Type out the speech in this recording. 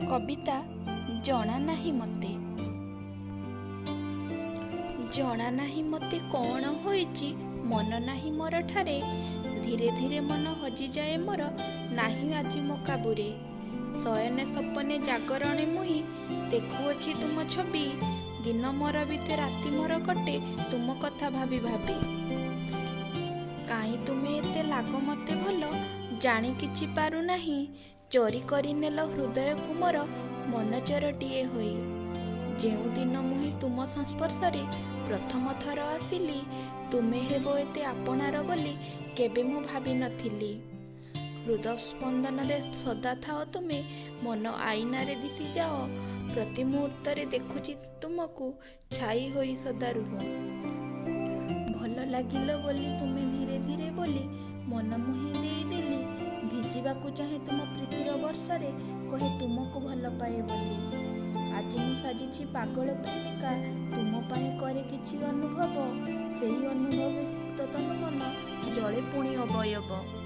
କବିତା ଜଣା ନାହିଁ ମତେ। ଜଣା ନାହିଁ ମତେ କ'ଣ ହୋଇଛି, ମନ ନାହିଁ ମୋର ଠାରେ। ଧୀରେ ଧୀରେ ମନ ହଜିଯାଏ ମୋର, ନାହିଁ ଆଜି ମୋ କାବୁରେ। ଶୟନେ ସପନେ ଜାଗରଣେ ମୁହିଁ, ଦେଖୁଅଛି ତୁମ ଛବି। ଦିନ ମୋର ବିତେ ରାତି ମୋର କଟେ, ତୁମ କଥା ଭାବି ଭାବି। କାହିଁ ତୁମେ ଏତେ ଲାଗ ମତେ ଭଲ, ଜାଣି କିଛି ପାରୁନାହିଁ। ଚୋରି କରିନେଲ ହୃଦୟକୁ ମୋର, ମନଚୋରଟିଏ ହୋଇ। ଯେଉଁଦିନ ମୁହିଁ ତୁମ ସଂସ୍ପର୍ଶରେ ପ୍ରଥମ ଥର ଆସିଲି, ତୁମେ ହେବ ଏତେ ଆପଣାର ବୋଲି କେବେ ମୁଁ ଭାବିନଥିଲି। ହୃଦ ସ୍ପନ୍ଦନରେ ସଦା ଥାଅ ତୁମେ, ମନ ଆଇନାରେ ଦିଶିଯାଅ। ପ୍ରତି ମୁହୂର୍ତ୍ତରେ ଦେଖୁଛି ତୁମକୁ, ଛାଇ ହୋଇ ସଦା ରୁହ। ଭଲ ଲାଗିଲ ବୋଲି ତୁମେ ଧୀରେ ଧୀରେ ବୋଲି, ମନ ମୁହିଁ ଦେଇଦେଲି। ଭିଜିବାକୁ ଚାହେଁ ତୁମ ପ୍ରୀତିର ବର୍ଷାରେ, କହେ ତୁମକୁ ଭଲ ପାଏ ବୋଲି। ଆଜି ମୁଁ ସାଜିଛି ପାଗଳ ପ୍ରେମିକା, ତୁମ ପାଇଁ କରେ କିଛି ଅନୁଭବ। ସେହି ଅନୁଭବ ସିକ୍ତ ତନୁ ମନ, ଜଳେ ପୁଣି ଅବୟବ।